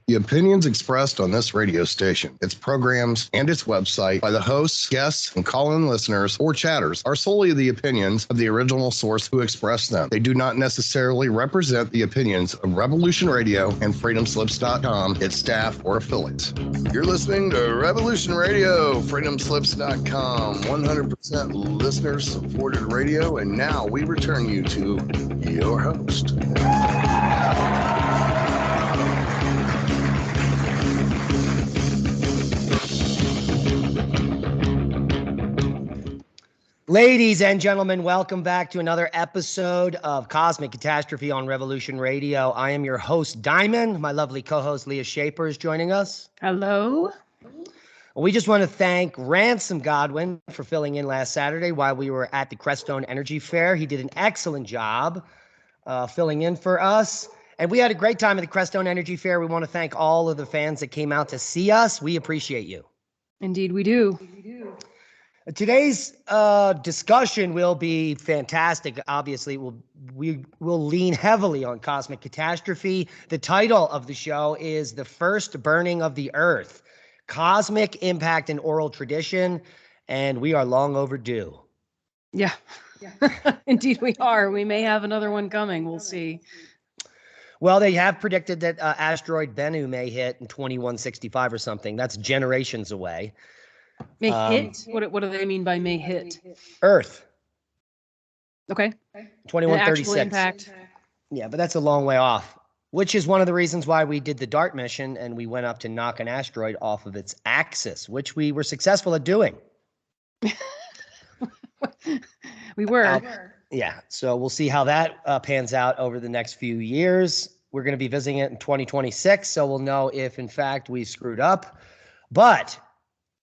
The opinions expressed on this radio station, its programs, and its website by the hosts, guests, and call-in listeners or chatters are solely the opinions of the original source who expressed them. They do not necessarily represent the opinions of Revolution Radio and FreedomSlips.com, its staff, or affiliates. You're listening to Revolution Radio, FreedomSlips.com, 100% listener-supported radio, and now we return you to your host. Ladies and gentlemen, welcome back to another episode of Cosmic Catastrophe on Revolution Radio. I am your host, Diamond. My lovely co-host, Leah Shaper, is joining us. Hello. We just want to thank Ransom Godwin for filling in last Saturday while we were at the Crestone Energy Fair. He did an excellent job filling in for us. And we had a great time at the Crestone Energy Fair. We want to thank all of the fans that came out to see us. We appreciate you. Indeed, we do. Today's discussion will be fantastic. Obviously, we will lean heavily on cosmic catastrophe. The title of the show is The First Burning of the Earth, Cosmic Impact and Oral Tradition, and we are long overdue. Yeah. Indeed we are. We may have another one coming. We'll see. Well, they have predicted that asteroid Bennu may hit in 2165 or something. That's generations away. May hit? What do they mean by may hit? Earth. Okay. 2136. Actual impact. Yeah, but that's a long way off, which is one of the reasons why we did the DART mission and we went up to knock an asteroid off of its axis, which we were successful at doing. We were. Yeah, so we'll see how that pans out over the next few years. We're going to be visiting it in 2026, so we'll know if, in fact, we screwed up. But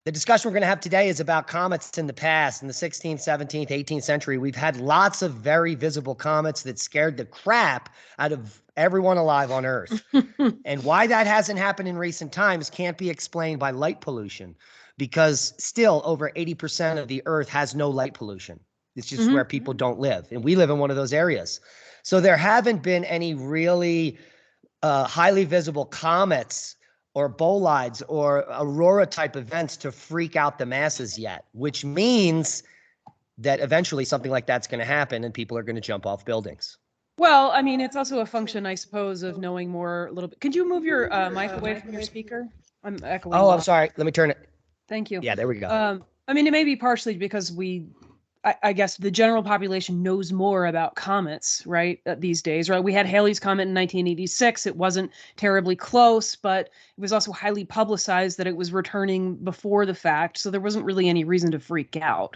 the discussion we're going to have today is about comets in the past. In the 16th, 17th, 18th century, we've had lots of very visible comets that scared the crap out of everyone alive on Earth. And why that hasn't happened in recent times can't be explained by light pollution, because still over 80% of the Earth has no light pollution. It's just where people don't live. And we live in one of those areas. So there haven't been any really highly visible comets or bolides or aurora type events to freak out the masses yet, which means that eventually something like that's going to happen and people are going to jump off buildings. Well, I mean, it's also a function, I suppose, of knowing more a little bit. Could you move your mic away from your speaker? I'm echoing. Oh, I'm sorry. Let me turn it. Thank you. Yeah, there we go. I mean, it may be partially because I guess the general population knows more about comets, right, these days, right? We had Halley's Comet in 1986. It wasn't terribly close, but it was also highly publicized that it was returning before the fact. So there wasn't really any reason to freak out.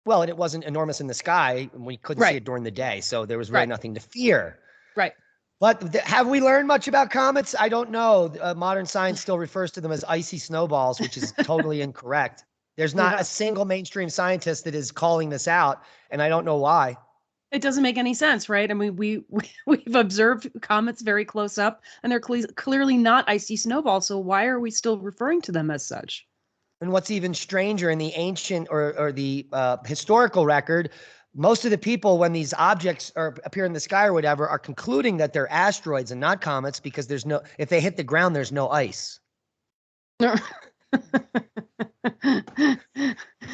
Well, and it wasn't enormous in the sky. We couldn't see it during the day. So there was really nothing to fear. Right. But have we learned much about comets? I don't know. Modern science still refers to them as icy snowballs, which is totally incorrect. There's not a single mainstream scientist that is calling this out, and I don't know why. It doesn't make any sense, right? I mean, we've observed comets very close up, and they're clearly not icy snowballs, so why are we still referring to them as such? And what's even stranger, in the ancient or the historical record, most of the people, when these objects appear in the sky or whatever, are concluding that they're asteroids and not comets because if they hit the ground, there's no ice.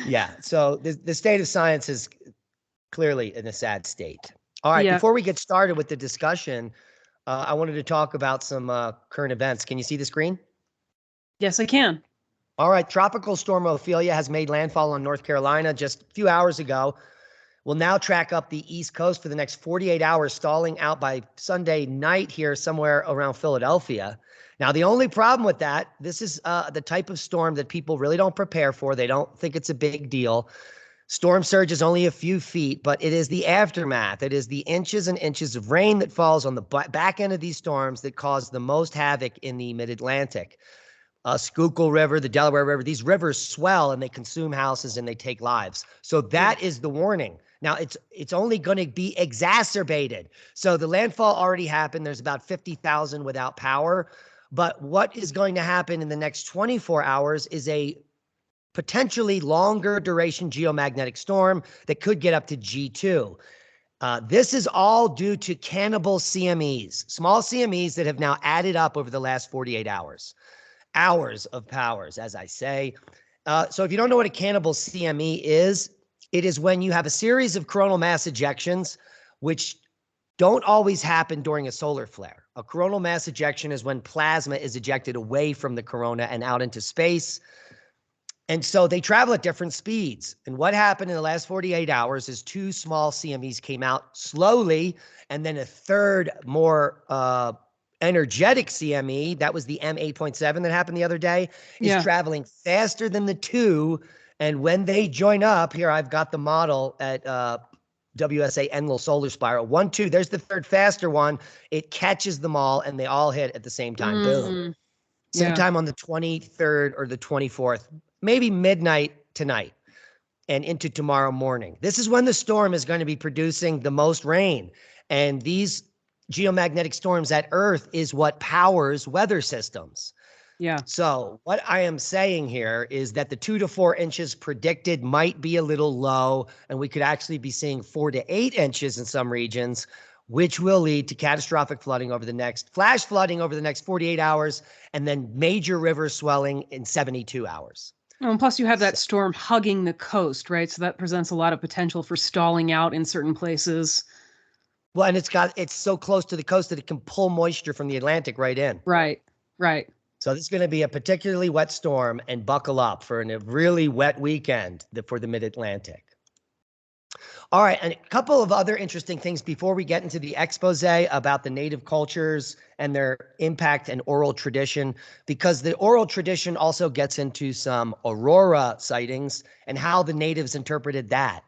Yeah, so the state of science is clearly in a sad state. All right, before we get started with the discussion, I wanted to talk about some current events. Can you see the screen? Yes, I can. All right, Tropical Storm Ophelia has made landfall on North Carolina just a few hours ago. Will now track up the East Coast for the next 48 hours, stalling out by Sunday night here somewhere around Philadelphia. Now, the only problem with that, this is the type of storm that people really don't prepare for. They don't think it's a big deal. Storm surge is only a few feet, but it is the aftermath. It is the inches and inches of rain that falls on the back end of these storms that cause the most havoc in the mid-Atlantic. Schuylkill River, the Delaware River, these rivers swell and they consume houses and they take lives. So that is the warning. Now, it's only going to be exacerbated. So the landfall already happened. There's about 50,000 without power. But what is going to happen in the next 24 hours is a potentially longer duration geomagnetic storm that could get up to G2. This is all due to cannibal CMEs, small CMEs that have now added up over the last 48 hours. Hours of powers, as I say. So if you don't know what a cannibal CME is, it is when you have a series of coronal mass ejections, which don't always happen during a solar flare. A coronal mass ejection is when plasma is ejected away from the corona and out into space. And so they travel at different speeds. And what happened in the last 48 hours is two small CMEs came out slowly, and then a third more energetic CME, that was the M8.7 that happened the other day, is traveling faster than the two. And when they join up, here I've got the model at WSA Enlil Solar Spiral. 1, 2, there's the third faster one. It catches them all, and they all hit at the same time. Boom. Same time on the 23rd or the 24th, maybe midnight tonight and into tomorrow morning. This is when the storm is going to be producing the most rain. And these geomagnetic storms at Earth is what powers weather systems. Yeah. So what I am saying here is that the 2 to 4 inches predicted might be a little low, and we could actually be seeing 4 to 8 inches in some regions, which will lead to catastrophic flooding over the next, flash flooding over the next 48 hours, and then major river swelling in 72 hours. Oh, and plus you have that storm hugging the coast, right? So that presents a lot of potential for stalling out in certain places. Well, and it's so close to the coast that it can pull moisture from the Atlantic right in. Right. So this is going to be a particularly wet storm, and buckle up for a really wet weekend for the mid-Atlantic. All right, and a couple of other interesting things before we get into the expose about the native cultures and their impact and oral tradition, because the oral tradition also gets into some aurora sightings and how the natives interpreted that.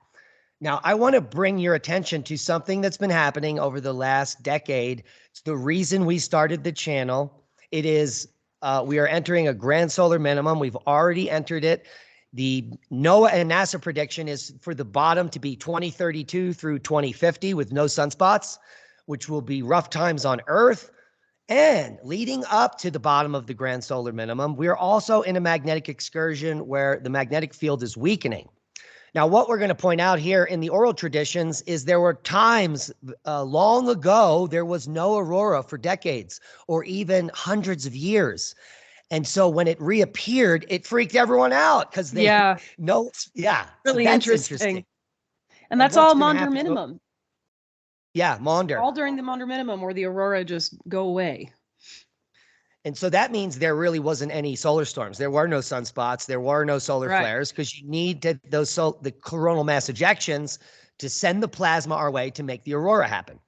Now, I want to bring your attention to something that's been happening over the last decade. It's the reason we started the channel. It is, we are entering a grand solar minimum. We've already entered it. The NOAA and NASA prediction is for the bottom to be 2032 through 2050 with no sunspots, which will be rough times on Earth. And leading up to the bottom of the grand solar minimum, we're also in a magnetic excursion where the magnetic field is weakening. Now, what we're going to point out here in the oral traditions is there were times long ago, there was no aurora for decades or even hundreds of years. And so when it reappeared, it freaked everyone out because they know it's, really so interesting. And that's all Maunder minimum. Yeah, Maunder. All during the Maunder minimum where the aurora just go away. And so that means there really wasn't any solar storms. There were no sunspots. There were no solar flares because you need the coronal mass ejections to send the plasma our way to make the aurora happen.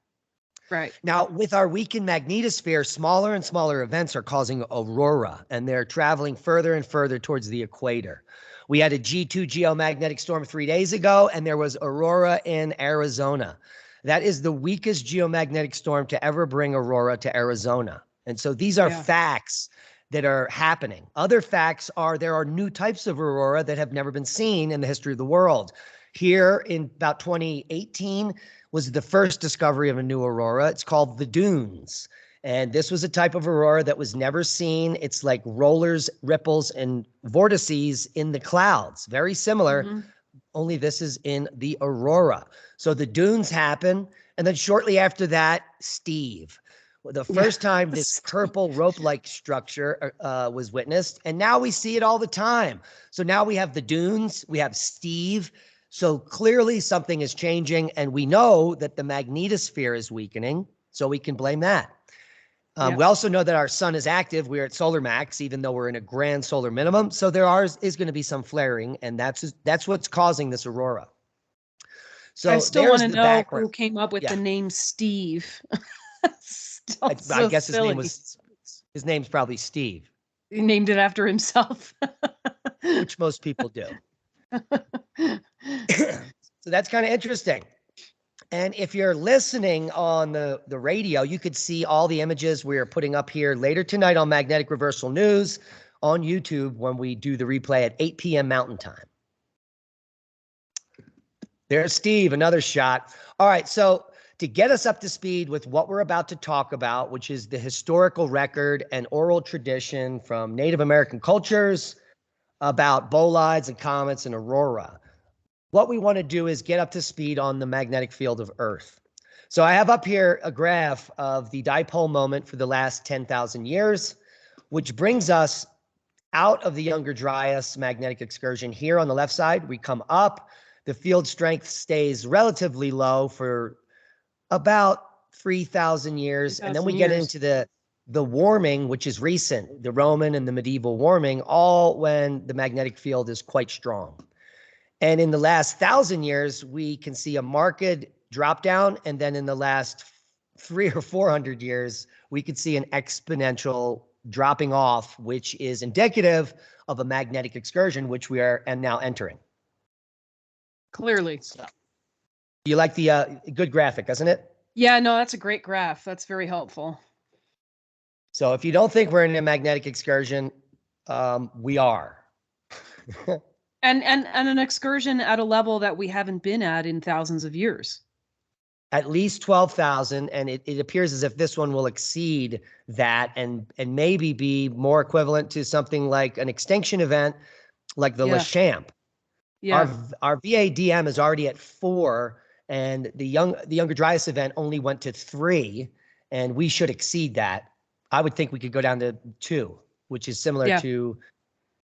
Right. Now, with our weakened magnetosphere, smaller and smaller events are causing aurora, and they're traveling further and further towards the equator. We had a G2 geomagnetic storm 3 days ago, and there was aurora in Arizona. That is the weakest geomagnetic storm to ever bring aurora to Arizona. And so these are facts that are happening. Other facts are there are new types of aurora that have never been seen in the history of the world. Here in about 2018 was the first discovery of a new aurora. It's called the Dunes. And this was a type of aurora that was never seen. It's like rollers, ripples, and vortices in the clouds. Very similar, only this is in the aurora. So the Dunes happen. And then shortly after that, Steve. The first time this purple rope-like structure was witnessed. And now we see it all the time. So now we have the Dunes, we have Steve. So clearly something is changing, and we know that the magnetosphere is weakening, so we can blame that. We also know that our sun is active. We're at solar max, even though we're in a grand solar minimum. So there is going to be some flaring, and that's what's causing this aurora. So I still want to know who came up with the name Steve. I guess his name's probably Steve. He named it after himself. Which most people do. So that's kind of interesting. And if you're listening on the radio, you could see all the images we're putting up here later tonight on Magnetic Reversal News on YouTube when we do the replay at 8 p.m. Mountain Time. There's Steve, another shot. All right, so to get us up to speed with what we're about to talk about, which is the historical record and oral tradition from Native American cultures about bolides and comets and aurora. what we want to do is get up to speed on the magnetic field of Earth. So I have up here a graph of the dipole moment for the last 10,000 years, which brings us out of the Younger Dryas magnetic excursion. Here on the left side, we come up. The field strength stays relatively low for about 3,000 years. And then we get into the warming, which is recent, the Roman and the medieval warming, all when the magnetic field is quite strong. And in the last 1,000 years, we can see a marked drop down. And then in the last 300 or 400 years, we could see an exponential dropping off, which is indicative of a magnetic excursion, which we are now entering. Clearly. So, you like the good graphic, isn't it? Yeah, no, that's a great graph. That's very helpful. So if you don't think we're in a magnetic excursion, we are. And an excursion at a level that we haven't been at in thousands of years. At least 12,000, and it appears as if this one will exceed that and maybe be more equivalent to something like an extinction event like the Lachamp. Yeah. Our VADM is already at 4, and the Younger Dryas event only went to 3, and we should exceed that. I would think we could go down to 2, which is similar to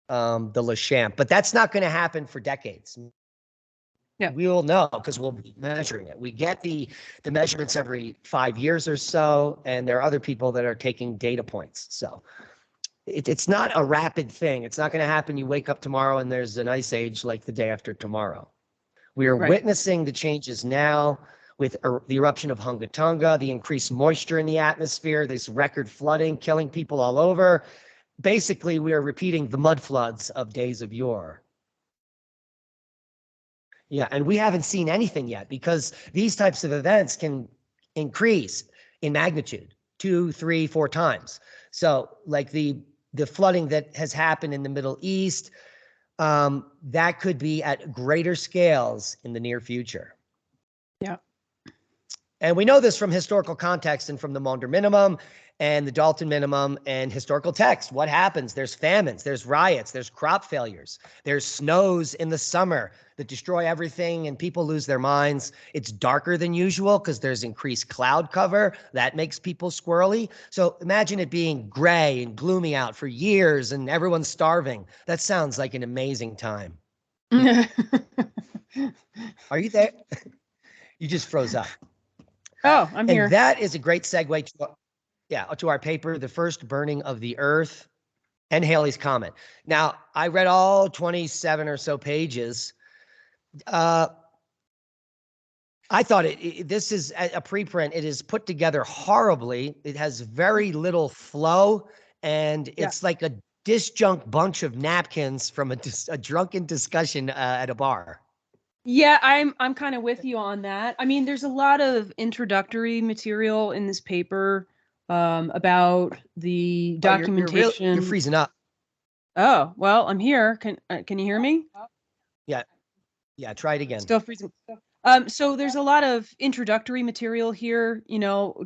the Lachamp, but that's not going to happen for decades. Yeah, we will know because we'll be measuring it. We get the measurements every 5 years or so, and there are other people that are taking data points. So it's not a rapid thing. It's not going to happen. You wake up tomorrow and there's an ice age like the day after tomorrow. We are witnessing the changes now with the eruption of Hunga Tonga, the increased moisture in the atmosphere, this record flooding, killing people all over. Basically, we are repeating the mud floods of days of yore. Yeah, and we haven't seen anything yet because these types of events can increase in magnitude 2, 3, 4 times. So like the flooding that has happened in the Middle East, that could be at greater scales in the near future. Yeah. And we know this from historical context and from the Maunder Minimum and the Dalton Minimum and historical text. What happens? There's famines, there's riots, there's crop failures, there's snows in the summer that destroy everything and people lose their minds. It's darker than usual because there's increased cloud cover. That makes people squirrely. So imagine it being gray and gloomy out for years and everyone's starving. That sounds like an amazing time. Are you there? You just froze up. Oh, I'm here. And that is a great segue to our paper, The First Burning of the Earth and Halley's Comet. Now, I read all 27 or so pages. I thought this is a preprint. It is put together horribly. It has very little flow, and it's like a disjunct bunch of napkins from a drunken discussion at a bar. Yeah, I'm kind of with you on that. I mean, there's a lot of introductory material in this paper about the documentation. You're freezing up. Oh, well, I'm here. Can you hear me? Yeah, try it again. Still freezing. So there's a lot of introductory material here,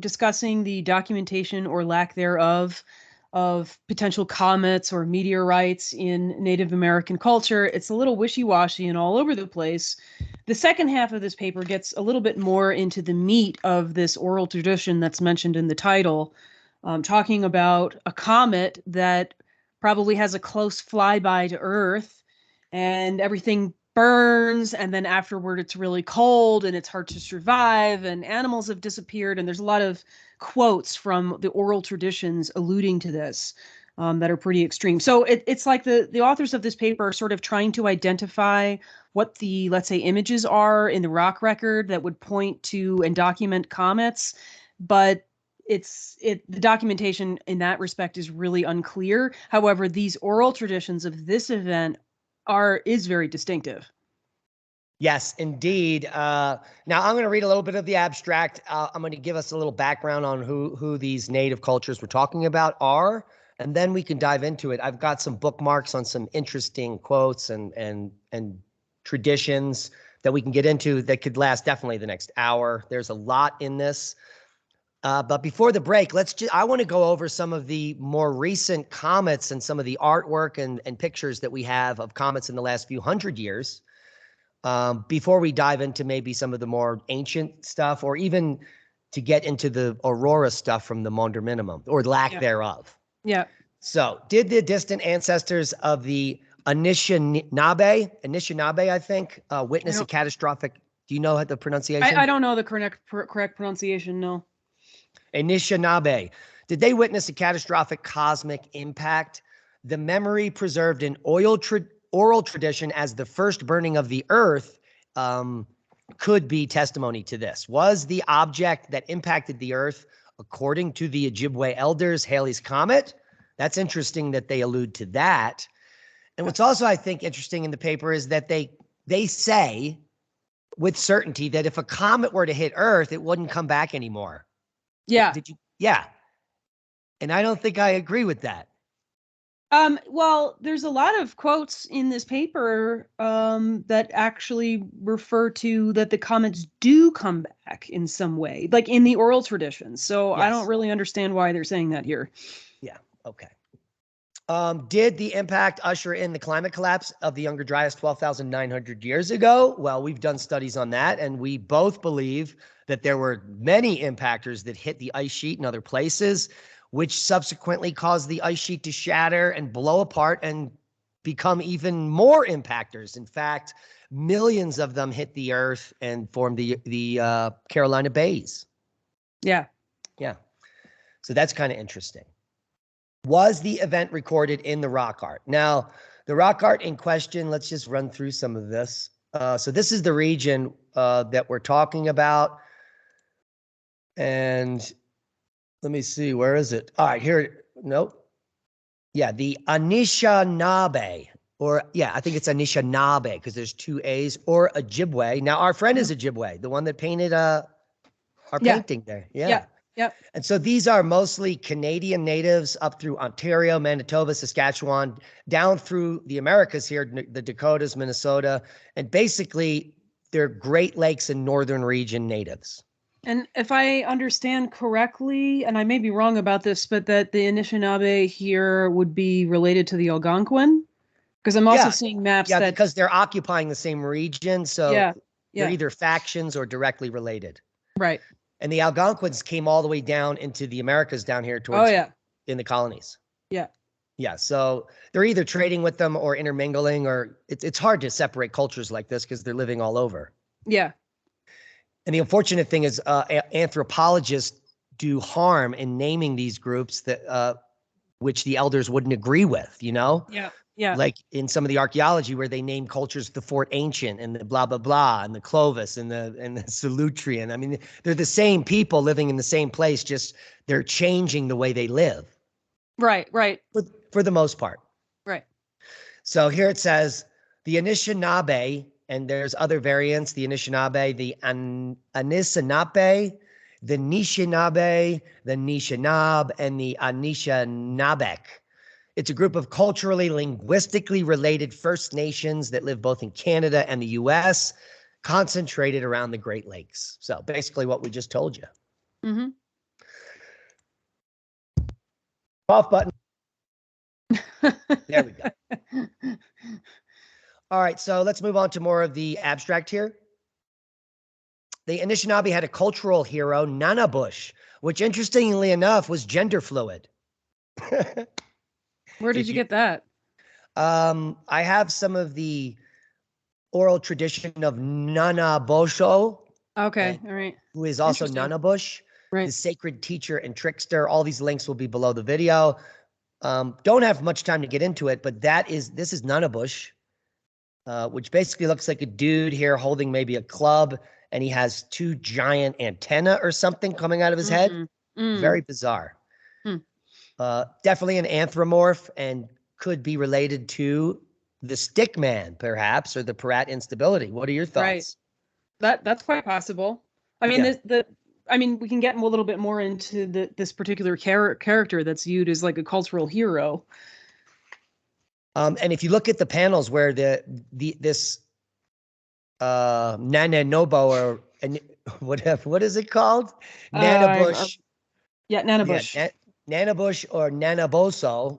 discussing the documentation or lack thereof of potential comets or meteorites in Native American culture. It's a little wishy-washy and all over the place. The second half of this paper gets a little bit more into the meat of this oral tradition that's mentioned in the title, talking about a comet that probably has a close flyby to Earth and everything burns, and then afterward it's really cold and it's hard to survive and animals have disappeared, and there's a lot of quotes from the oral traditions alluding to this that are pretty extreme. So it's like the authors of this paper are sort of trying to identify what the, let's say, images are in the rock record that would point to and document comets, but the documentation in that respect is really unclear. However, these oral traditions of this event is very distinctive. Yes, indeed. Now I'm going to read a little bit of the abstract. I'm going to give us a little background on who these native cultures we're talking about are, and then we can dive into it. I've got some bookmarks on some interesting quotes and traditions that we can get into that could last definitely the next hour. There's a lot in this. But before the break, I want to go over some of the more recent comets and some of the artwork and pictures that we have of comets in the last few hundred years. before we dive into maybe some of the more ancient stuff, or even to get into the Aurora stuff from the Maunder Minimum, or lack thereof. Yeah. So, did the distant ancestors of the Anishinaabe, I think, witness a catastrophic? Do you know the pronunciation? I don't know the correct pronunciation. No. Anishinaabe. Did they witness a catastrophic cosmic impact? The memory preserved in oral tradition as the first burning of the earth could be testimony to this. Was the object that impacted the earth, according to the Ojibwe elders, Halley's Comet? That's interesting that they allude to that. And what's also, I think, interesting in the paper is that they say with certainty that if a comet were to hit Earth, it wouldn't come back anymore. Yeah. Did you? Yeah. And I don't think I agree with that. Well, there's a lot of quotes in this paper that actually refer to that the comets do come back in some way, like in the oral tradition. So I don't really understand why they're saying that here. Yeah. Okay. Did the impact usher in the climate collapse of the Younger Dryas 12,900 years ago? Well, we've done studies on that, and we both believe that there were many impactors that hit the ice sheet in other places, which subsequently caused the ice sheet to shatter and blow apart and become even more impactors. In fact, millions of them hit the earth and formed the Carolina Bays. Yeah. Yeah. So that's kind of interesting. Was the event recorded in the rock art? Now, the rock art in question, let's just run through some of this. So this is the region that we're talking about. And let me see, where is it? All right, here. Nope. Yeah, the Anishinaabe, I think it's Anishinaabe because there's two A's, or Ojibwe. Now, our friend is Ojibwe, the one that painted our painting there. Yeah. Yep. And so these are mostly Canadian natives up through Ontario, Manitoba, Saskatchewan, down through the Americas here, the Dakotas, Minnesota, and basically they're Great Lakes and Northern region natives. And if I understand correctly, and I may be wrong about this, but that the Anishinaabe here would be related to the Algonquin? Because I'm also seeing maps that... because they're occupying the same region, so they're either factions or directly related. Right. And the Algonquins came all the way down into the Americas down here towards in the colonies. Yeah. Yeah. So they're either trading with them or intermingling, or it's hard to separate cultures like this because they're living all over. Yeah. And the unfortunate thing is anthropologists do harm in naming these groups that which the elders wouldn't agree with, you know? Yeah. Yeah. Like in some of the archaeology where they name cultures the Fort Ancient and the blah, blah, blah, and the Clovis and the Solutrean. I mean, they're the same people living in the same place, just they're changing the way they live. Right, right. For the most part. Right. So here it says the Anishinaabe, and there's other variants, the Anishinaabe, the Anisinabe, the Nishinaabe, the Nishinab, and the Anishinabek. It's a group of culturally, linguistically related First Nations that live both in Canada and the U.S., concentrated around the Great Lakes. So basically what we just told you. Mm-hmm. Off button. There we go. All right, so let's move on to more of the abstract here. The Anishinaabe had a cultural hero, Nanabush, which interestingly enough was gender fluid. Where did you get that? I have some of the oral tradition of Nanabosho. Okay, all right. Who is also Nanabush, the sacred teacher and trickster. All these links will be below the video. Don't have much time to get into it, but this is Nanabush, which basically looks like a dude here holding maybe a club, and he has two giant antennae or something coming out of his head. Very bizarre. Definitely an anthropomorph and could be related to the stick man, perhaps, or the Peratt instability. What are your thoughts? Right. That's quite possible. I mean, we can get a little bit more into this particular character that's viewed as like a cultural hero. And if you look at the panels where this Nananobo or what is it called? Nanabush. Nanabush. Nanabush or Nanaboso,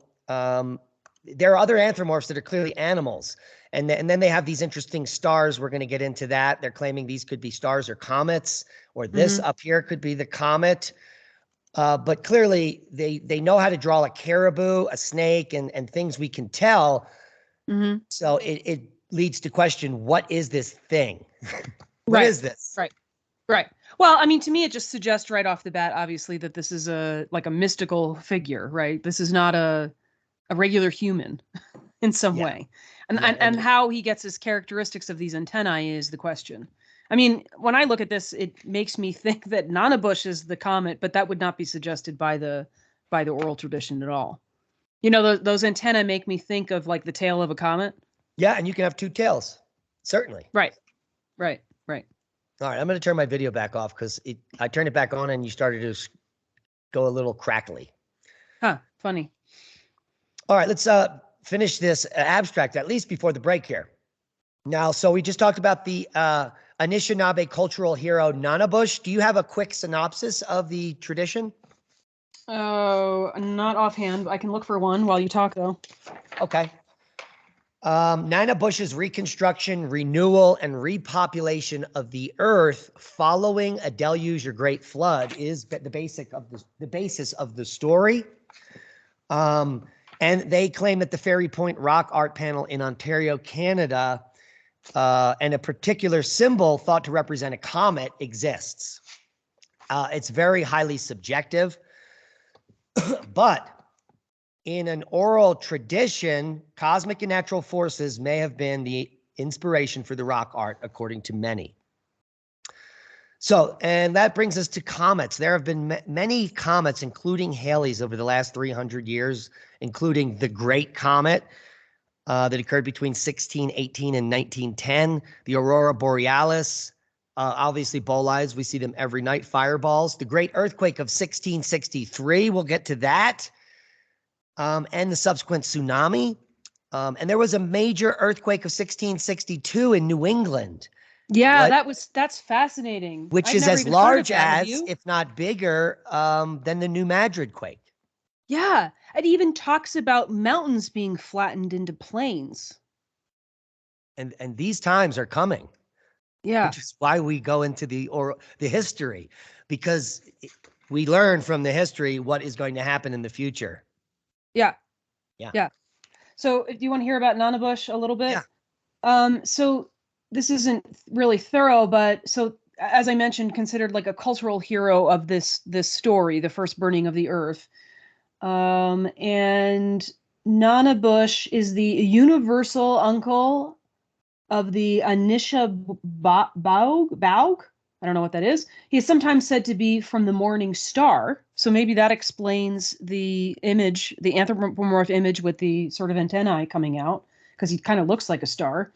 there are other anthropomorphs that are clearly animals. And then they have these interesting stars. We're going to get into that. They're claiming these could be stars or comets, or this up here could be the comet. But clearly they know how to draw a caribou, a snake, and things we can tell. So it leads to question, what is this thing? What is this? Right. Well, I mean, to me, it just suggests right off the bat, obviously, that this is a mystical figure, right? This is not a regular human in some way. And how he gets his characteristics of these antennae is the question. I mean, when I look at this, it makes me think that Nanabush is the comet, but that would not be suggested by the oral tradition at all. You know, those antennae make me think of like the tail of a comet. Yeah, and you can have two tails. Certainly. Right. All right, I'm going to turn my video back off because I turned it back on and you started to go a little crackly. Huh, funny. All right, let's finish this abstract, at least before the break here. Now, so we just talked about the Anishinaabe cultural hero Nanabush. Do you have a quick synopsis of the tradition? Oh, not offhand. I can look for one while you talk, though. Okay. Nanabush's reconstruction, renewal, and repopulation of the earth following a deluge or great flood is the basis of the story. And they claim that the Fairy Point rock art panel in Ontario, Canada, and a particular symbol thought to represent a comet exists. It's very highly subjective, but in an oral tradition, cosmic and natural forces may have been the inspiration for the rock art, according to many. So, and that brings us to comets. There have been many comets, including Halley's, over the last 300 years, including the Great Comet that occurred between 1618 and 1910, the Aurora Borealis, obviously bolides, we see them every night, fireballs, the Great Earthquake of 1663, we'll get to that. And the subsequent tsunami. And there was a major earthquake of 1662 in New England. Yeah, that's fascinating. Which is as large as, if not bigger, than the New Madrid quake. Yeah, it even talks about mountains being flattened into plains. And these times are coming. Yeah. Which is why we go into the history, because we learn from the history what is going to happen in the future. Yeah. So do you want to hear about Nanabush a little bit? Yeah. So this isn't really thorough, but so as I mentioned, considered like a cultural hero of this story, the first burning of the earth. And Nanabush is the universal uncle of the Anishinaabe. I don't know what that is. He is sometimes said to be from the morning star. So maybe that explains the image, the anthropomorph image with the sort of antennae coming out, because he kind of looks like a star.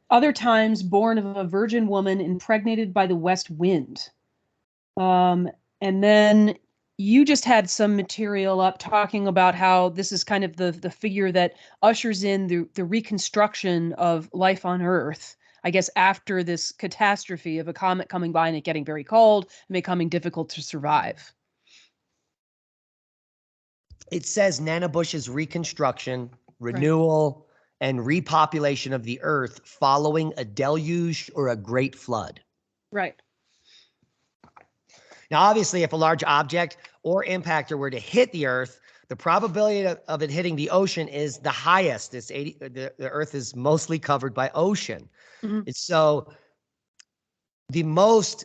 Other times born of a virgin woman impregnated by the west wind. And then you just had some material up talking about how this is kind of the figure that ushers in the reconstruction of life on Earth, I guess, after this catastrophe of a comet coming by and it getting very cold and becoming difficult to survive. It says Nanabush's reconstruction, renewal, and repopulation of the earth following a deluge or a great flood. Right. Now, obviously, if a large object or impactor were to hit the earth, the probability of it hitting the ocean is the highest. The earth is mostly covered by ocean. Mm-hmm. So the most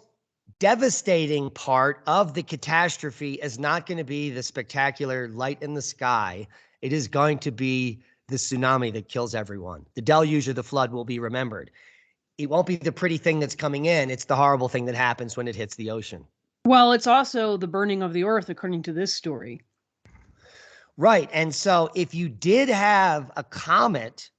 devastating part of the catastrophe is not going to be the spectacular light in the sky. It is going to be the tsunami that kills everyone. The deluge or the flood will be remembered. It won't be the pretty thing that's coming in. It's the horrible thing that happens when it hits the ocean. Well, it's also the burning of the earth, according to this story. Right. And so if you did have a comet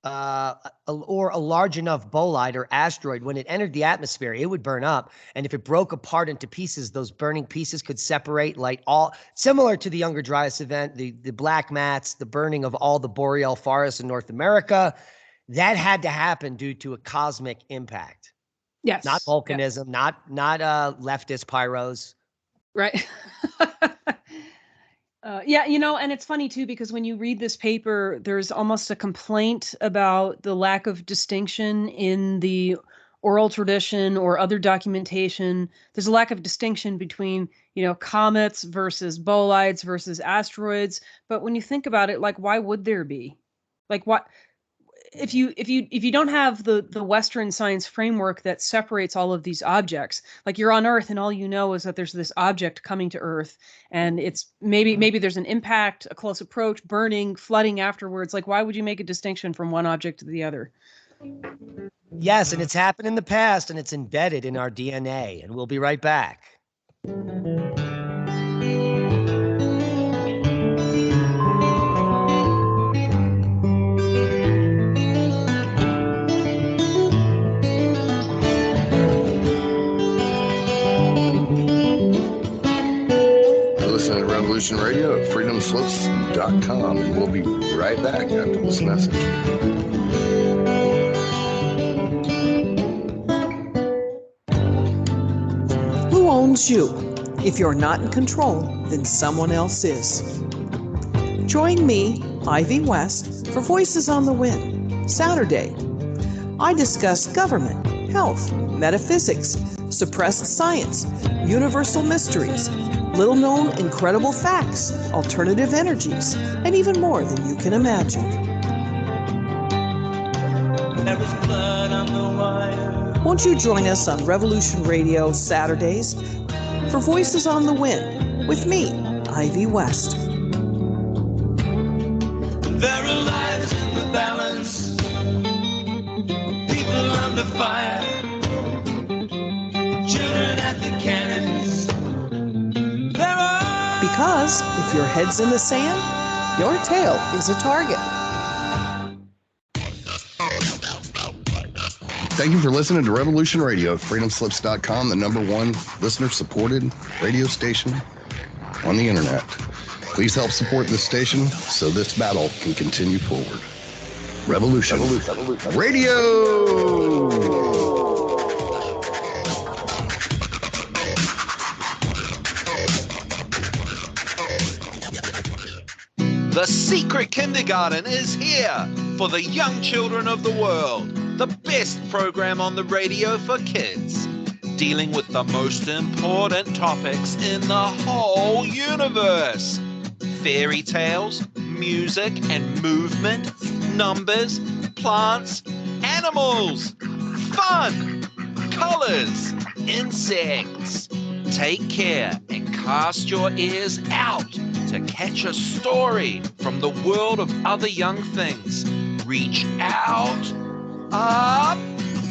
or a large enough bolide or asteroid, when it entered the atmosphere, it would burn up. And if it broke apart into pieces, those burning pieces could separate, like all similar to the Younger Dryas event, the black mats, the burning of all the boreal forests in North America. That had to happen due to a cosmic impact. Yes. Not volcanism, not leftist pyros. Right. Yeah, and it's funny too, because when you read this paper, there's almost a complaint about the lack of distinction in the oral tradition or other documentation. There's a lack of distinction between, comets versus bolides versus asteroids. But when you think about it, like, why would there be? Like, what? If you don't have the Western science framework that separates all of these objects, like you're on Earth and all you know is that there's this object coming to Earth, and it's maybe there's an impact, a close approach, burning, flooding afterwards. Like, why would you make a distinction from one object to the other? Yes, and it's happened in the past, and it's embedded in our DNA. And we'll be right back. Listening to Revolution Radio at freedomslips.com. And we'll be right back after this message. Who owns you? If you're not in control, then someone else is. Join me, Ivy West, for Voices on the Wind, Saturday. I discuss government, health, metaphysics, suppressed science, universal mysteries, little-known incredible facts, alternative energies, and even more than you can imagine. Won't you join us on Revolution Radio Saturdays for Voices on the Wind with me, Ivy West. There are lives in the balance, people under fire, children at the cannons. Because if your head's in the sand, your tail is a target. Thank you for listening to Revolution Radio at freedomslips.com, the #1 listener-supported radio station on the internet. Please help support this station so this battle can continue forward. Revolution Radio! The Secret Kindergarten is here for the young children of the world. The best program on the radio for kids, dealing with the most important topics in the whole universe. Fairy tales, music and movement, numbers, plants, animals, fun, colors, insects. Take care and cast your ears out to catch a story from the world of other young things. Reach out, up,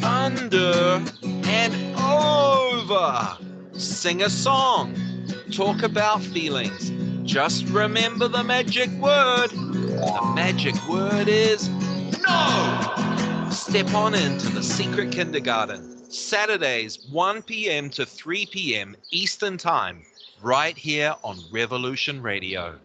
under, and over. Sing a song. Talk about feelings. Just remember the magic word. The magic word is no. Step on into the Secret Kindergarten. Saturdays, 1 p.m. to 3 p.m. Eastern Time, right here on Revolution Radio.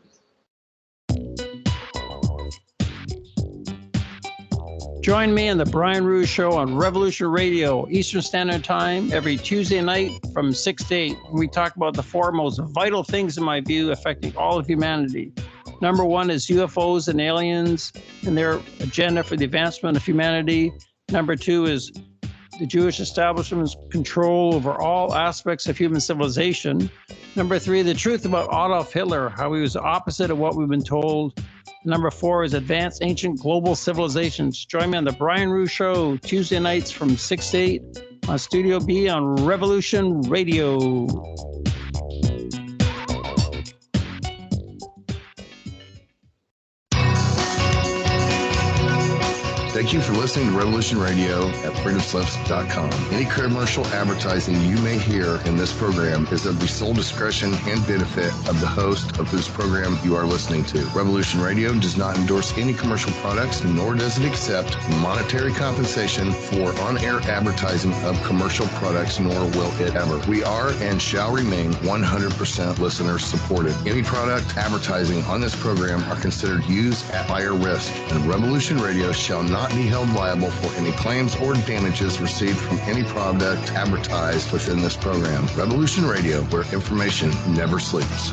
Join me on the Brian Rouge Show on Revolution Radio, Eastern Standard Time, every Tuesday night from 6 to 8. We talk about the four most vital things, in my view, affecting all of humanity. Number one is UFOs and aliens and their agenda for the advancement of humanity. Number two is the Jewish establishment's control over all aspects of human civilization. Number three, the truth about Adolf Hitler, how he was the opposite of what we've been told. Number four is advanced ancient global civilizations. Join me on the Brian Rouge Show, Tuesday nights from 6 to 8 on Studio B on Revolution Radio. Thank you for listening to Revolution Radio at freedomslips.com. Any commercial advertising you may hear in this program is of the sole discretion and benefit of the host of whose program you are listening to. Revolution Radio does not endorse any commercial products, nor does it accept monetary compensation for on-air advertising of commercial products, nor will it ever. We are and shall remain 100% listener supported. Any product advertising on this program are considered used at higher risk, and Revolution Radio shall not be held liable for any claims or damages received from any product advertised within this program. Revolution Radio, where information never sleeps.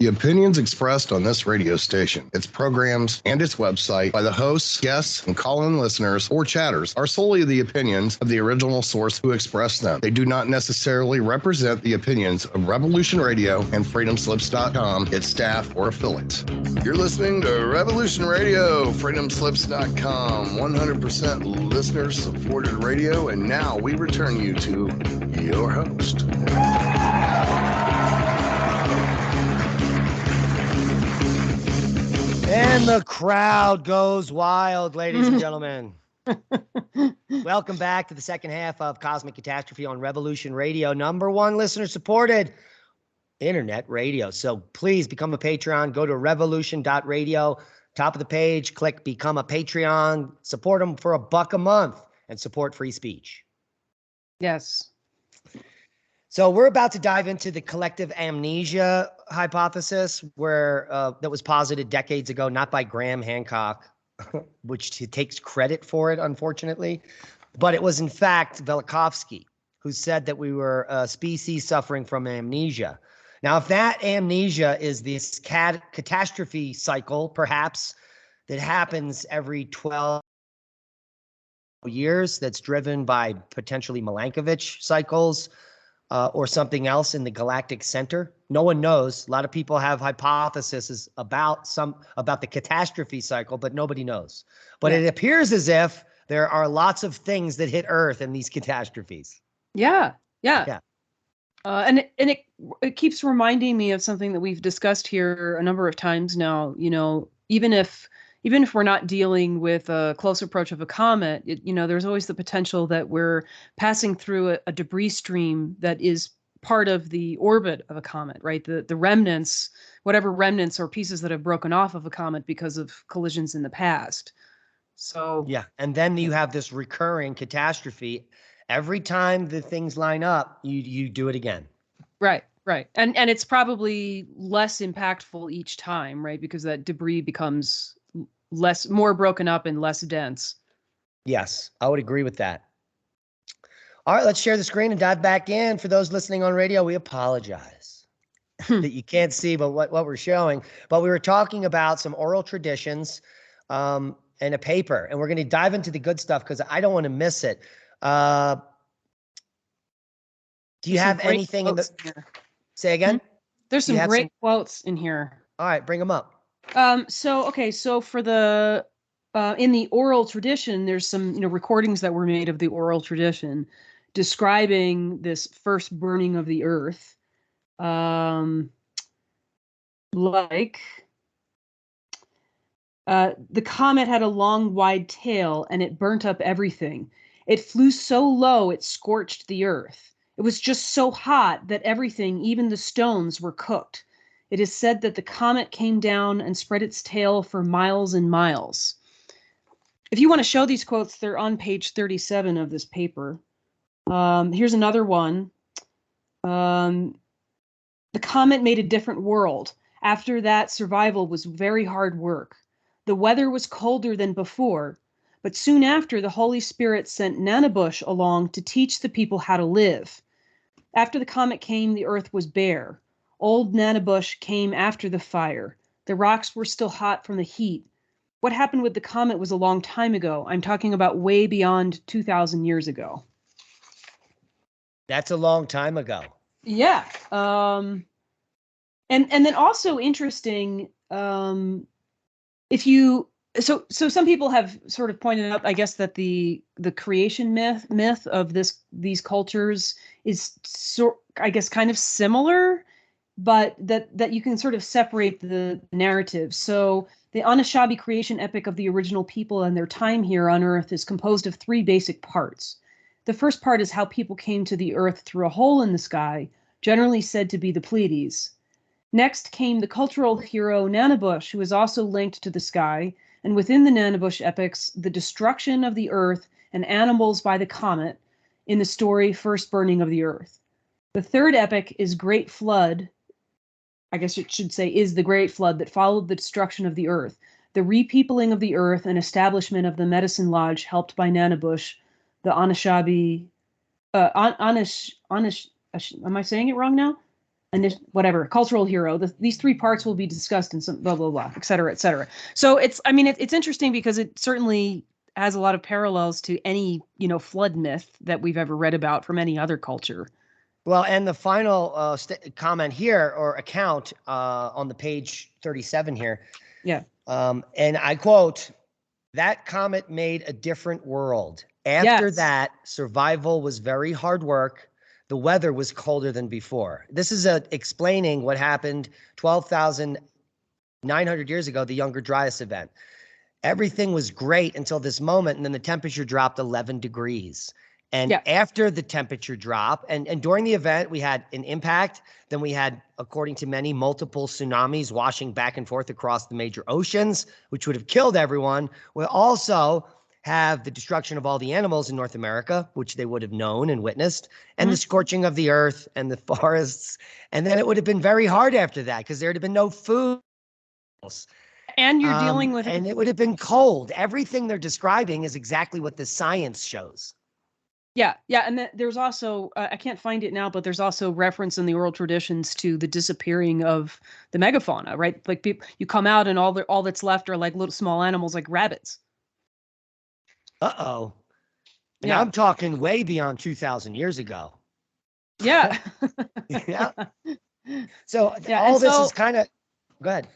The opinions expressed on this radio station, its programs, and its website by the hosts, guests, and call-in listeners or chatters are solely the opinions of the original source who expressed them. They do not necessarily represent the opinions of Revolution Radio and freedomslips.com, its staff, or affiliates. You're listening to Revolution Radio, freedomslips.com, 100% listener-supported radio, and now we return you to your host. And the crowd goes wild, ladies and gentlemen. Welcome back to the second half of Cosmic Catastrophe on Revolution Radio, #1 listener-supported internet radio. So please become a Patreon. Go to revolution.radio. Top of the page, click Become a Patreon. Support them for $1 a month and support free speech. Yes. So we're about to dive into the collective amnesia hypothesis, where that was posited decades ago, not by Graham Hancock, which he takes credit for it, unfortunately, but it was in fact Velikovsky who said that we were a species suffering from amnesia. Now, if that amnesia is this catastrophe cycle, perhaps, that happens every 12 years, that's driven by potentially Milankovitch cycles, or something else in the galactic center. No one knows. A lot of people have hypotheses about the catastrophe cycle, but nobody knows. But it appears as if there are lots of things that hit Earth in these catastrophes. Yeah. And it keeps reminding me of something that we've discussed here a number of times now. You know, even if we're not dealing with a close approach of a comet, there's always the potential that we're passing through a debris stream that is part of the orbit of a comet, right? The remnants, whatever remnants or pieces that have broken off of a comet because of collisions in the past. So yeah, and then you have this recurring catastrophe. Every time the things line up, you do it again. Right. And it's probably less impactful each time, right? Because that debris becomes more broken up and less dense. Yes, I would agree with that. All right, let's share the screen and dive back in. For those listening on radio, we apologize that you can't see but what we're showing. But we were talking about some oral traditions and a paper, and we're going to dive into the good stuff because I don't want to miss it. Do you have anything in the... Say again? There's some great quotes in here. All right, bring them up. So for the in the oral tradition, there's some recordings that were made of the oral tradition describing this first burning of the earth. The comet had a long, wide tail, and it burnt up everything. It flew so low it scorched the earth. It was just so hot that everything, even the stones, were cooked. It is said that the comet came down and spread its tail for miles and miles. If you want to show these quotes, they're on page 37 of this paper. Here's another one. The comet made a different world. After that, survival was very hard work. The weather was colder than before, but soon after, the Holy Spirit sent Nanabush along to teach the people how to live. After the comet came, the earth was bare. Old Nanabush came after the fire. The rocks were still hot from the heat. What happened with the comet was a long time ago. I'm talking about way beyond 2,000 years ago. That's a long time ago. Yeah. And then also interesting, if you so some people have sort of pointed out, I guess, that the creation myth of these cultures is I guess kind of similar, but that you can sort of separate the narrative. So the Anishinaabe creation epic of the original people and their time here on Earth is composed of 3 basic parts. The first part is how people came to the Earth through a hole in the sky, generally said to be the Pleiades. Next came the cultural hero Nanabush, who is also linked to the sky, and within the Nanabush epics, the destruction of the Earth and animals by the comet in the story First Burning of the Earth. The third epic is Great Flood. I guess it should say is the Great Flood that followed the destruction of the Earth, the repeopling of the Earth and establishment of the Medicine Lodge helped by Nanabush, the Anishinaabe, am I saying it wrong now? whatever, cultural hero. These three parts will be discussed in some blah, blah, blah, et cetera, et cetera. So it's interesting because it certainly has a lot of parallels to any, flood myth that we've ever read about from any other culture. Well, and the final comment here or account on the page 37 here. Yeah. And I quote, "That comet made a different world. After that, survival was very hard work. The weather was colder than before." This is explaining what happened 12,900 years ago, the Younger Dryas event. Everything was great until this moment, and then the temperature dropped 11 degrees. And after the temperature drop, and during the event, we had an impact. Then we had, according to many, multiple tsunamis washing back and forth across the major oceans, which would have killed everyone. We'll also have the destruction of all the animals in North America, which they would have known and witnessed, and the scorching of the earth and the forests. And then it would have been very hard after that because there would have been no food. And you're dealing with and it would have been cold. Everything they're describing is exactly what the science shows. Yeah. And there's also, I can't find it now, but there's also reference in the oral traditions to the disappearing of the megafauna, right? Like you come out and all that's left are like little small animals like rabbits. Uh-oh. And I'm talking way beyond 2,000 years ago. Yeah. Yeah. So all this is kind of, go ahead.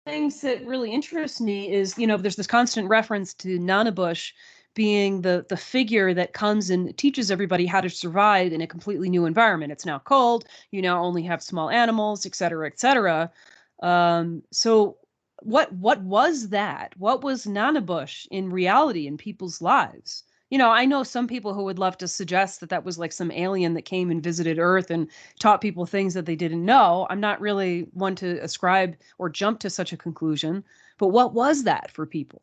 Things that really interest me is, there's this constant reference to Nanabush being the figure that comes and teaches everybody how to survive in a completely new environment. It's now cold. You now only have small animals, et cetera, et cetera. So what was that? What was Nanabush in reality in people's lives? I know some people who would love to suggest that was like some alien that came and visited Earth and taught people things that they didn't know. I'm not really one to ascribe or jump to such a conclusion. But what was that for people?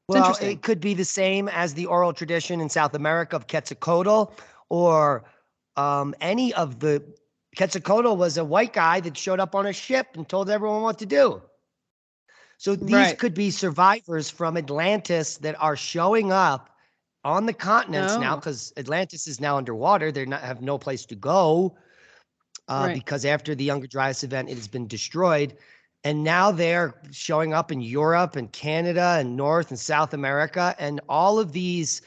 Well, it could be the same as the oral tradition in South America of Quetzalcoatl, or any of the. Quetzalcoatl was a white guy that showed up on a ship and told everyone what to do. So these could be survivors from Atlantis that are showing up on the continents now, because Atlantis is now underwater. They have no place to go because after the Younger Dryas event, it has been destroyed. And now they're showing up in Europe and Canada and North and South America. And all of these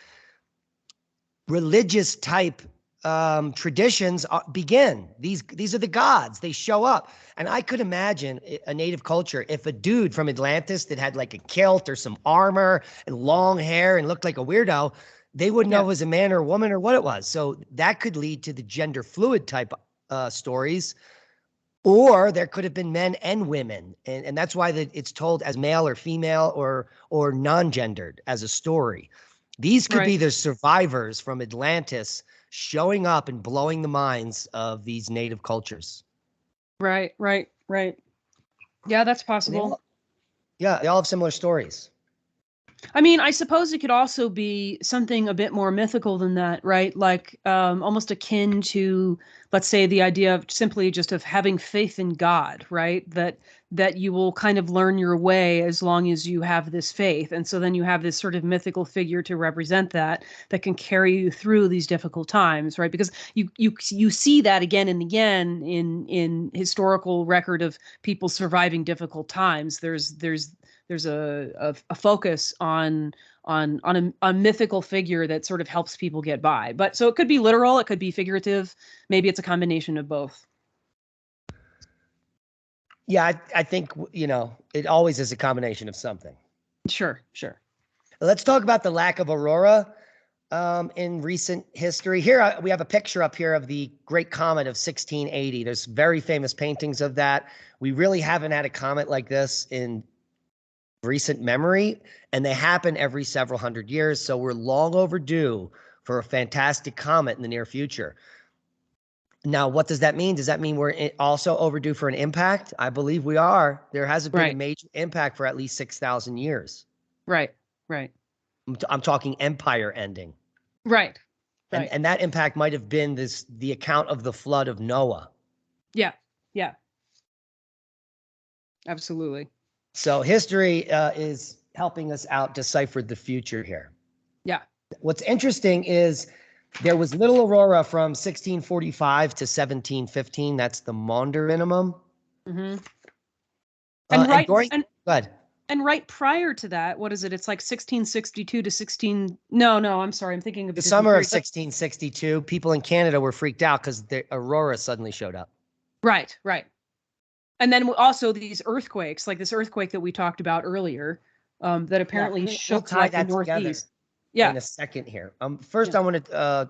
religious type traditions begin. These are the gods. They show up. And I could imagine a native culture, if a dude from Atlantis that had like a kilt or some armor and long hair and looked like a weirdo, they wouldn't know it was a man or a woman or what it was. So that could lead to the gender fluid type stories. Or there could have been men and women. And that's why it's told as male or female or non-gendered as a story. These could be the survivors from Atlantis showing up and blowing the minds of these native cultures. Right. Yeah, that's possible. They all have similar stories. I mean, I suppose it could also be something a bit more mythical than that, right? Like almost akin to, let's say, the idea of simply just of having faith in God, right? That you will kind of learn your way as long as you have this faith. And so then you have this sort of mythical figure to represent that can carry you through these difficult times, right? Because you see that again and again in historical record of people surviving difficult times. There's a focus on a mythical figure that sort of helps people get by. But so it could be literal, it could be figurative. Maybe it's a combination of both. Yeah, I think, it always is a combination of something. Sure. Let's talk about the lack of aurora in recent history. Here we have a picture up here of the Great Comet of 1680. There's very famous paintings of that. We really haven't had a comet like this in recent memory, and they happen every several hundred years. So we're long overdue for a fantastic comet in the near future. Now, what does that mean? Does that mean we're also overdue for an impact? I believe we are. There hasn't been a major impact for at least 6,000 years. Right. I'm talking empire ending. Right. And that impact might have been the account of the flood of Noah. Yeah. Absolutely. So history is helping us out decipher the future here. Yeah. What's interesting is There was little aurora from 1645 to 1715. That's the Maunder minimum. Mm-hmm. And during, go ahead. And right prior to that, what is it? It's like 1662 to 16. No, I'm sorry. I'm thinking of the summer of 1662. People in Canada were freaked out because the aurora suddenly showed up. Right. And then also these earthquakes, like this earthquake that we talked about earlier, that apparently shook we'll tie that the Northeast. Yeah. In a second here. First, I want to.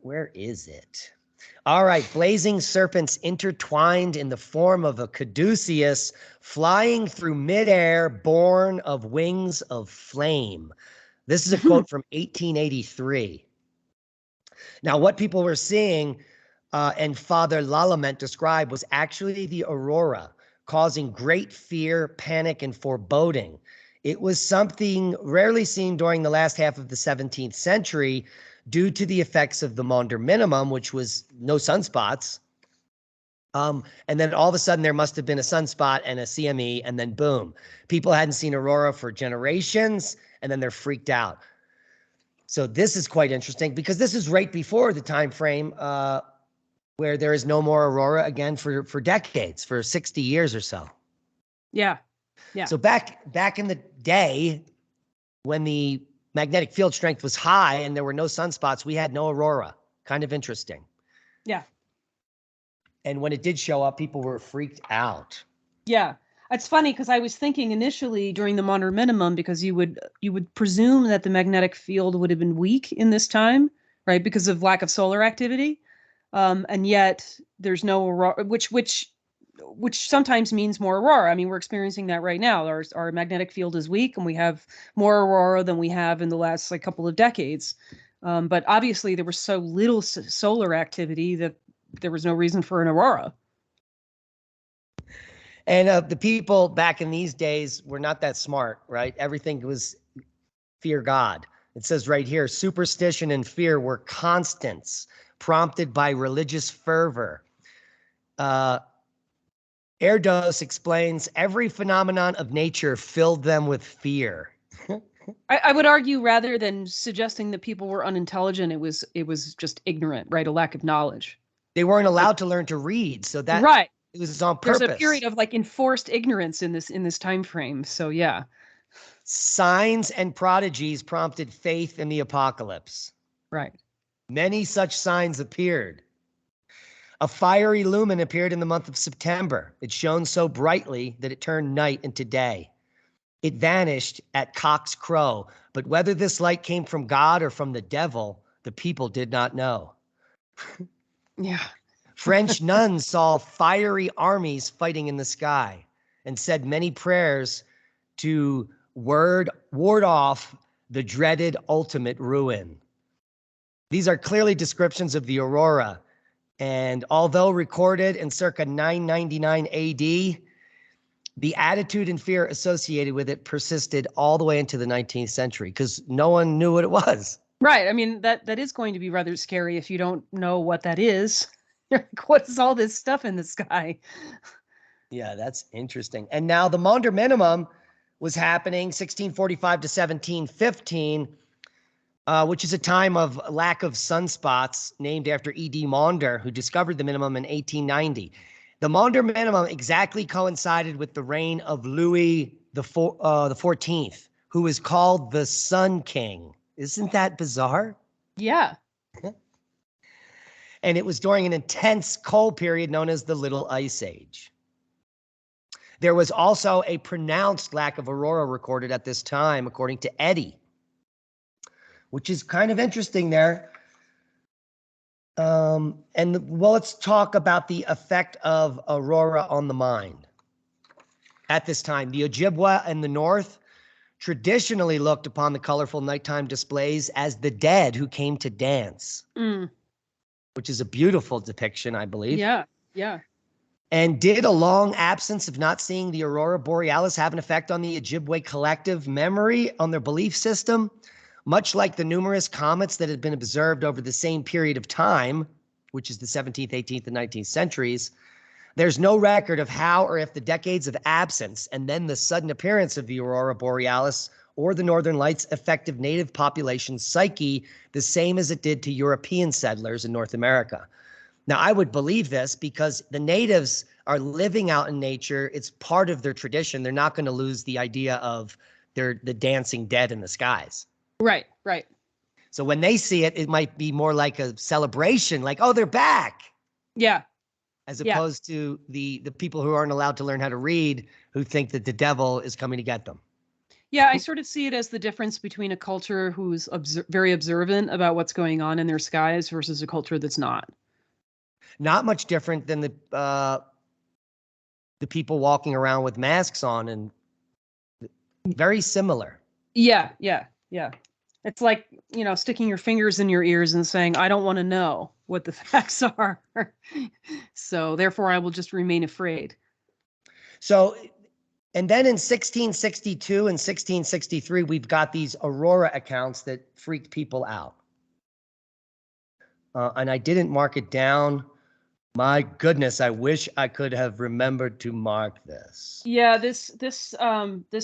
Where is it? All right, blazing serpents intertwined in the form of a caduceus flying through midair, born of wings of flame. This is a quote from 1883. Now, what people were seeing and Father Lallement described was actually the aurora, causing great fear, panic, and foreboding. It was something rarely seen during the last half of the 17th century, due to the effects of the Maunder minimum, which was no sunspots. And then all of a sudden there must have been a sunspot and a CME, and then boom. People hadn't seen aurora for generations, and then they're freaked out. So this is quite interesting because this is right before the time frame where there is no more aurora again for decades, for 60 years or so. Yeah. So back in the day when the magnetic field strength was high and there were no sunspots, we had no aurora. Kind of interesting. Yeah. And when it did show up, people were freaked out. Yeah. It's funny because I was thinking initially during the Maunder minimum, because you would presume that the magnetic field would have been weak in this time, right? Because of lack of solar activity. And yet there's no aurora, which sometimes means more aurora. I mean, we're experiencing that right now. Our magnetic field is weak and we have more aurora than we have in the last couple of decades. But obviously there was so little solar activity that there was no reason for an aurora. And the people back in these days were not that smart, right? Everything was fear God. It says right here, superstition and fear were constants, prompted by religious fervor. Erdos explains every phenomenon of nature filled them with fear. I would argue, rather than suggesting that people were unintelligent, it was just ignorant, right? A lack of knowledge. They weren't allowed to learn to read, so that right. It was on purpose. There's a period of enforced ignorance in this time frame. So yeah. Signs and prodigies prompted faith in the apocalypse. Right. Many such signs appeared. A fiery lumen appeared in the month of September. It shone so brightly that it turned night into day. It vanished at cock's crow, but whether this light came from God or from the devil, the people did not know. Yeah. French nuns saw fiery armies fighting in the sky and said many prayers to ward off the dreaded ultimate ruin. These are clearly descriptions of the aurora. And although recorded in circa 999 AD, the attitude and fear associated with it persisted all the way into the 19th century because no one knew what it was. Right. I mean, that is going to be rather scary if you don't know what that is. What is all this stuff in the sky? Yeah, that's interesting. And now the Maunder minimum was happening 1645 to 1715, which is a time of lack of sunspots, named after E.D. Maunder, who discovered the minimum in 1890. The Maunder minimum exactly coincided with the reign of Louis the 14th, who is called the Sun King. Isn't that bizarre? Yeah. And it was during an intense cold period known as the Little Ice Age. There was also a pronounced lack of aurora recorded at this time, according to Eddy, which is kind of interesting there. Let's talk about the effect of aurora on the mind. At this time, the Ojibwa in the north traditionally looked upon the colorful nighttime displays as the dead who came to dance, which is a beautiful depiction, I believe. Yeah, yeah. And did a long absence of not seeing the aurora borealis have an effect on the Ojibwe collective memory, on their belief system? Much like the numerous comets that had been observed over the same period of time, which is the 17th, 18th, and 19th centuries, there's no record of how or if the decades of absence and then the sudden appearance of the aurora borealis or the Northern Lights affected native population psyche the same as it did to European settlers in North America. Now, I would believe this because the natives are living out in nature. It's part of their tradition. They're not going to lose the idea of the dancing dead in the skies. Right, right. So when they see it, it might be more like a celebration, like, oh, they're back. Yeah. As Yeah. opposed to the people who aren't allowed to learn how to read, who think that the devil is coming to get them. Yeah, I sort of see it as the difference between a culture who's very observant about what's going on in their skies versus a culture that's not. Not much different than the people walking around with masks on, and very similar. Yeah, yeah, yeah. It's like, you know, sticking your fingers in your ears and saying, I don't want to know what the facts are. So therefore, I will just remain afraid. So, and then in 1662 and 1663, we've got these aurora accounts that freaked people out. And I didn't mark it down. My goodness, I wish I could have remembered to mark this. Yeah, this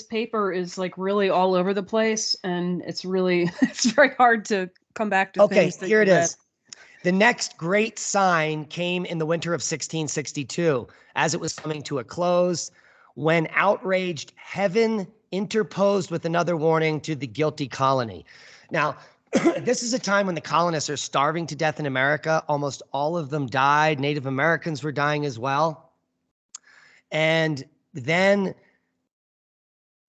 paper is like really all over the place, and it's really it's very hard to come back to Okay, things that here it you read. is. The next great sign came in the winter of 1662, as it was coming to a close, when outraged heaven interposed with another warning to the guilty colony. Now, this is a time when the colonists are starving to death in America. Almost all of them died. Native Americans were dying as well. And then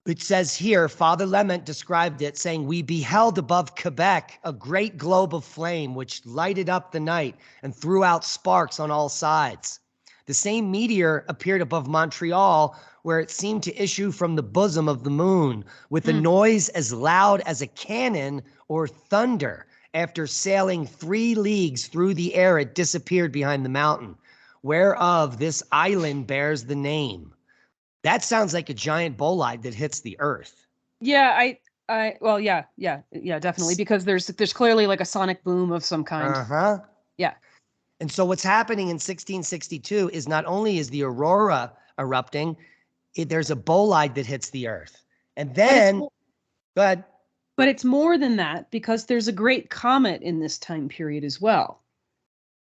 it says here, Father Lement described it, saying, we beheld above Quebec a great globe of flame which lighted up the night and threw out sparks on all sides. The same meteor appeared above Montreal, where it seemed to issue from the bosom of the moon, with a noise as loud as a cannon or thunder. After sailing 3 leagues through the air, it disappeared behind the mountain, whereof this island bears the name. That sounds like a giant bolide that hits the earth. Yeah, well, yeah, definitely, because there's clearly like a sonic boom of some kind. Uh-huh. Yeah. And so what's happening in 1662 is not only is the aurora erupting, there's a bolide that hits the earth. And then, go ahead. But it's more than that, because there's a great comet in this time period as well.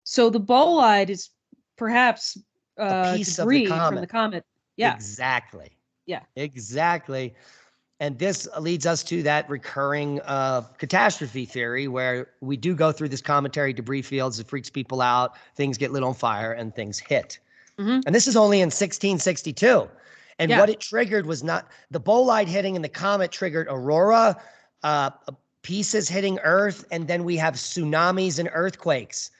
So the bolide is perhaps A piece of debris the from comet. the comet. Yeah. Exactly. Yeah. Exactly. And this leads us to that recurring catastrophe theory where we do go through this cometary debris fields. It freaks people out. Things get lit on fire and things hit. Mhm. And this is only in 1662. And Yeah. what it triggered was not the bolide hitting and the comet triggered aurora, pieces hitting Earth, and then we have tsunamis and earthquakes.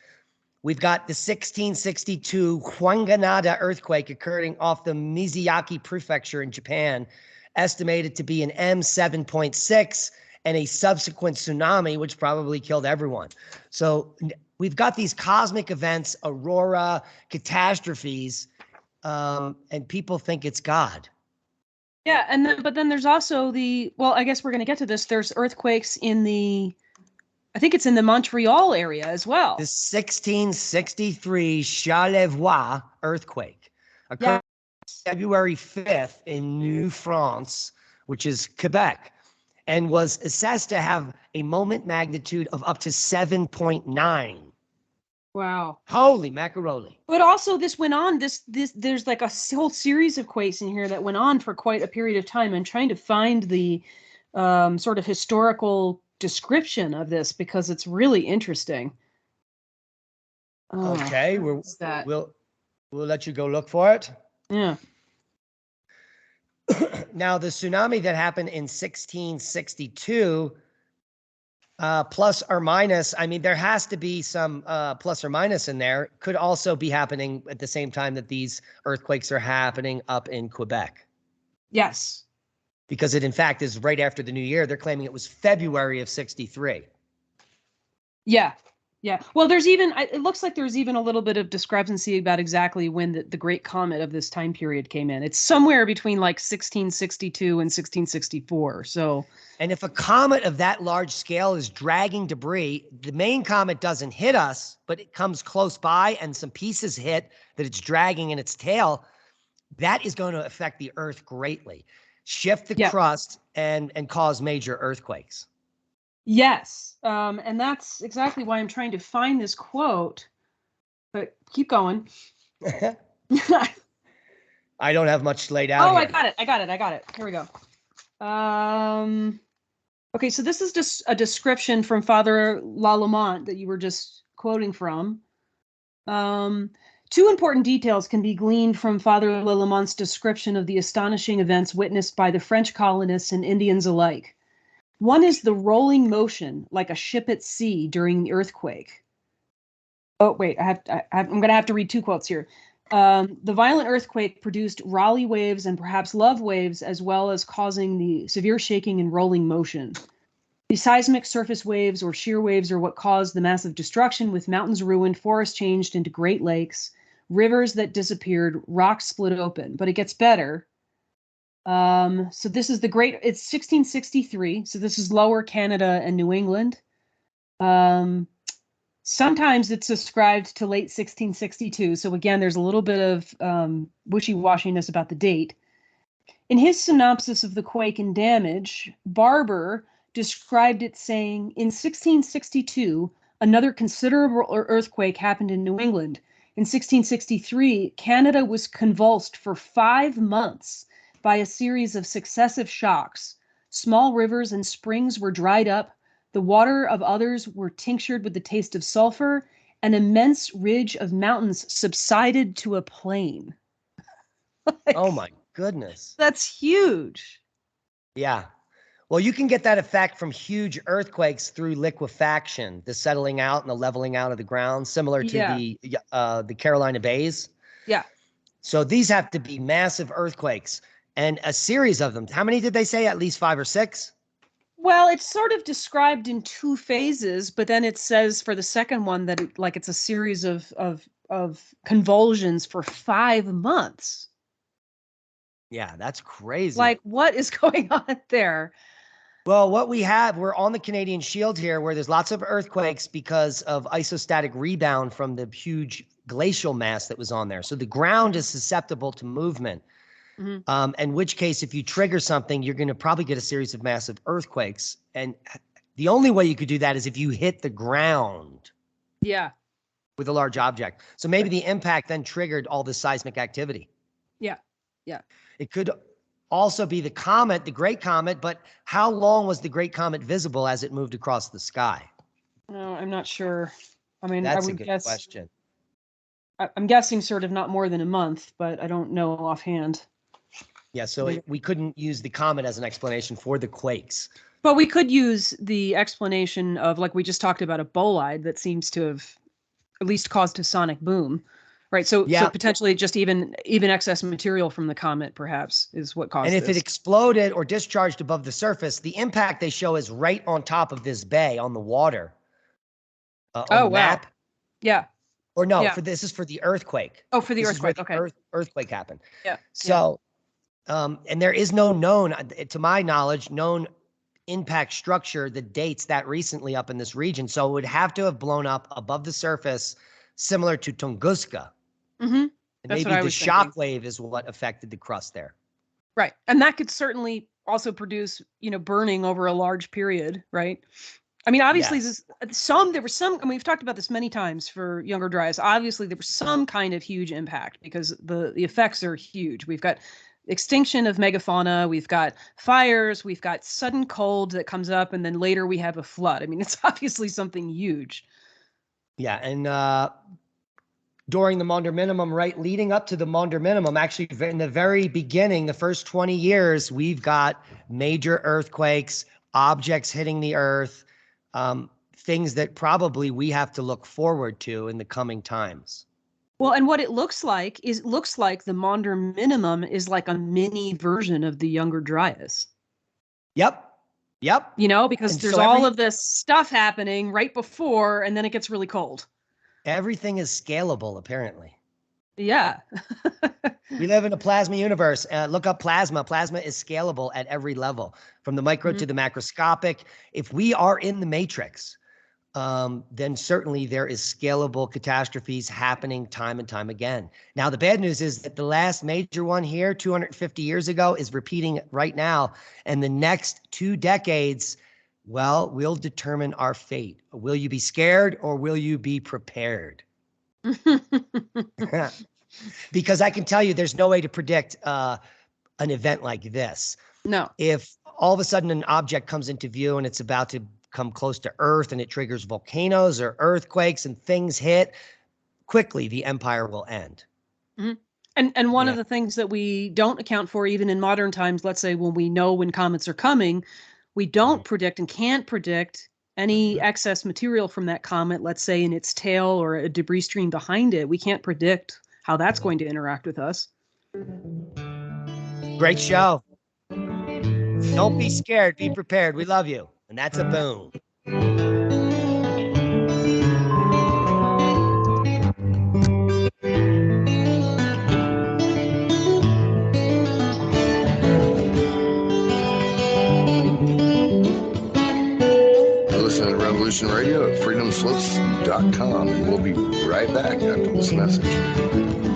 We've got the 1662 Hwanganada earthquake occurring off the Mizuyaki Prefecture in Japan, estimated to be an M7.6, and a subsequent tsunami, which probably killed everyone. So we've got these cosmic events, aurora, catastrophes, and people think it's God. Yeah, but then there's also I guess we're going to get to this. There's earthquakes I think it's in the Montreal area as well. The 1663 Charlevoix earthquake occurred February 5th in New France, which is Quebec, and was assessed to have a moment magnitude of up to 7.9. Wow. Holy macaroni. But also this went on, there's like a whole series of quakes in here that went on for quite a period of time. I'm trying to find the sort of historical description of this because it's really interesting. Okay, we'll let you go look for it. Yeah. Now, the tsunami that happened in 1662, plus or minus, I mean, there has to be some plus or minus in there, could also be happening at the same time that these earthquakes are happening up in Quebec. Yes. Because it, in fact, is right after the new year. They're claiming it was February of 63. Yeah. Yeah. Well, it looks like there's even a little bit of discrepancy about exactly when the great comet of this time period came in. It's somewhere between like 1662 and 1664. So, and if a comet of that large scale is dragging debris, the main comet doesn't hit us, but it comes close by and some pieces hit that it's dragging in its tail, that is going to affect the Earth greatly. shift the Yeah. crust and cause major earthquakes. Yes. And that's exactly why I'm trying to find this quote. But keep going. I don't have much laid out Oh, here. I got it. Here we go. Okay, so this is just a description from Father Lalemant that you were just quoting from. Two important details can be gleaned from Father Lalemont's description of the astonishing events witnessed by the French colonists and Indians alike. One is the rolling motion, like a ship at sea during the earthquake. Oh, wait, I'm going to have to read two quotes here. The violent earthquake produced Raleigh waves and perhaps love waves, as well as causing the severe shaking and rolling motion. The seismic surface waves or shear waves are what caused the massive destruction, with mountains ruined, forests changed into great lakes, rivers that disappeared, rocks split open. But it gets better. So this is it's 1663. So this is Lower Canada and New England. Sometimes it's ascribed to late 1662. So again, there's a little bit of wishy-washiness about the date. In his synopsis of the quake and damage, Barber described it saying, in 1662, another considerable earthquake happened in New England. In 1663, Canada was convulsed for 5 months by a series of successive shocks. Small rivers and springs were dried up. The water of others were tinctured with the taste of sulfur. An immense ridge of mountains subsided to a plain. Oh my goodness. That's huge. Yeah. Well, you can get that effect from huge earthquakes through liquefaction, the settling out and the leveling out of the ground, similar to the Carolina Bays. Yeah. So these have to be massive earthquakes, and a series of them. How many did they say? At least 5 or 6? Well, it's sort of described in 2 phases, but then it says for the second one that it's a series of convulsions for 5 months. Yeah, that's crazy. Like, what is going on there? Well, what we have, we're on the Canadian Shield here, where there's lots of earthquakes because of isostatic rebound from the huge glacial mass that was on there. So the ground is susceptible to movement. Mm-hmm. In which case, if you trigger something, you're going to probably get a series of massive earthquakes. And the only way you could do that is if you hit the ground. Yeah. With a large object. So maybe the impact then triggered all this seismic activity. Yeah. Yeah. It could also be the comet, the Great Comet, but how long was the Great Comet visible as it moved across the sky? No, I'm not sure. I mean, That's I would a good guess, question. I'm guessing sort of not more than a month, but I don't know offhand. Yeah, so we couldn't use the comet as an explanation for the quakes. But we could use the explanation of, like we just talked about, a bolide that seems to have at least caused a sonic boom. Right. So potentially just even excess material from the comet perhaps is what caused it. And if it exploded or discharged above the surface, the impact they show is right on top of this bay on the water. On the map. Yeah. Or no, this is for the earthquake. Oh, for the earthquake. Okay. Earthquake happened. Yeah. So, and there is no known, to my knowledge, known impact structure that dates that recently up in this region. So it would have to have blown up above the surface, similar to Tunguska. Mm-hmm. And That's maybe what I the was shock wave is what affected the crust there. Right. And that could certainly also produce, burning over a large period, right? I mean, obviously, there were some, I mean, we've talked about this many times for Younger Dryas. Obviously, there was some kind of huge impact because the effects are huge. We've got extinction of megafauna, we've got fires, we've got sudden cold that comes up, and then later we have a flood. I mean, it's obviously something huge. Yeah, and during the Maunder Minimum, right, leading up to the Maunder Minimum, actually in the very beginning, the first 20 years, we've got major earthquakes, objects hitting the earth, things that probably we have to look forward to in the coming times. Well, and what it looks like the Maunder Minimum is like a mini version of the Younger Dryas. Yep. Because And there's so all of this stuff happening right before, and then it gets really cold. Everything is scalable, apparently. Yeah. We live in a plasma universe. Look up plasma. Plasma is scalable at every level, from the micro to the macroscopic. If we are in the matrix, then certainly there is scalable catastrophes happening time and time again. Now, the bad news is that the last major one here, 250 years ago, is repeating right now. And the next 2 decades, well, will determine our fate. Will you be scared or will you be prepared? Because I can tell you there's no way to predict an event like this. No. If all of a sudden an object comes into view and it's about to come close to Earth and it triggers volcanoes or earthquakes and things hit, quickly the empire will end. Mm-hmm. And one of the things that we don't account for even in modern times, let's say when we know when comets are coming, we don't predict and can't predict any excess material from that comet, let's say in its tail or a debris stream behind it. We can't predict how that's going to interact with us. Great show. Don't be scared. Be prepared. We love you. And that's a boom. Listen to Revolution Radio at freedomslips.com. And we'll be right back after this message.